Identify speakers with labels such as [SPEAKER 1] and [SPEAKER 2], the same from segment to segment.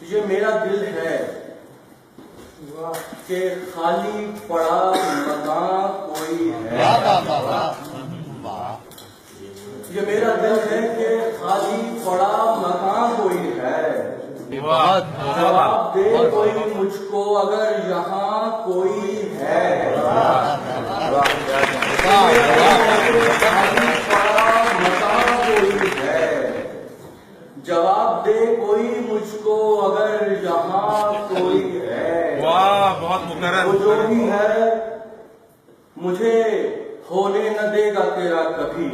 [SPEAKER 1] ये मेरा दिल है कि खाली पड़ा मकान कोई है। ये मेरा दिल है कि खाली पड़ा मकान कोई है। जवाब दे कोई मुझको अगर यहाँ कोई है। जवाब दे कोई मुझको अगर यहाँ कोई है।
[SPEAKER 2] वाह, बहुत मुकर्रर।
[SPEAKER 1] वो जो भी है मुझे होने न देगा तेरा कभी।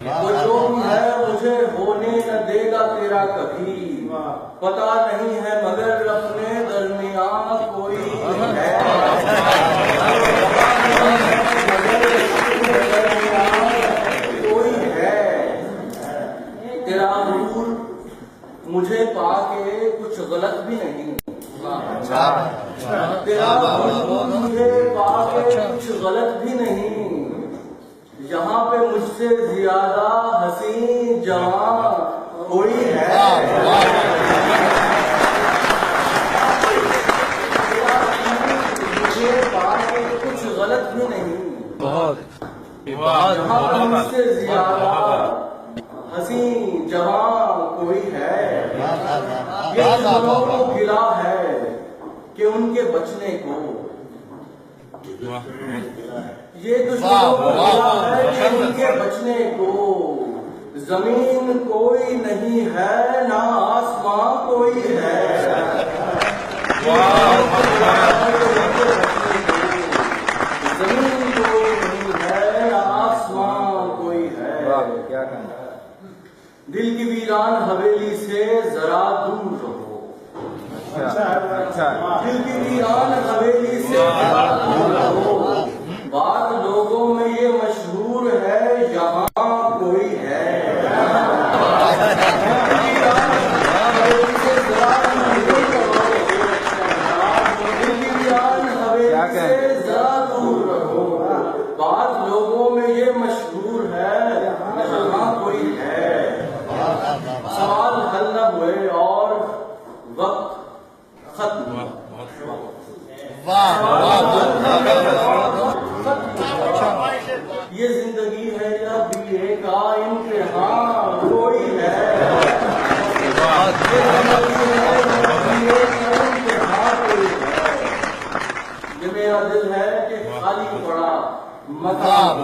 [SPEAKER 1] वो जो भी है मुझे होने न देगा तेरा कभी। पता नहीं है मगर अपने दरमियान कोई है। कोई है। तेरा हुजूर मुझे पाके कुछ गलत भी नहीं। तेरा हुजूर मुझे पाके कुछ गलत भी नहीं। यहाँ पे मुझसे ज्यादा हसी जवान कोई है। मुझे पाके कुछ गलत भी नहीं। यहाँ पे मुझसे ज्यादा हसी जवान कोई है। ये दुश्मनों को गिला है कि उनके बचने को। ये दुश्मनों को गिला है कि उनके बचने को। जमीन कोई नहीं है ना आसमां कोई है। जमीन कोई नहीं है ना आसमां कोई है।
[SPEAKER 3] क्या कहना?
[SPEAKER 1] दिल की वीरान हवेली से जरा दूर रहो।
[SPEAKER 3] अच्छा।
[SPEAKER 1] दिल की वीरान हवेली से जरा दूर रहो। बात लोगों में ये मशहूर है यहाँ कोई है। हवेली से जरा दूर रहो। दिल की वीरान हवेली से जरा दूर रहो। बात लोगों में ये मशहूर है यहाँ कोई है। सवाल हल न हुए और वक्त खत्म। ये जिंदगी है या बीए का इम्तिहान कोई है। ये मेरा दिल है कि खाली पड़ा मकान।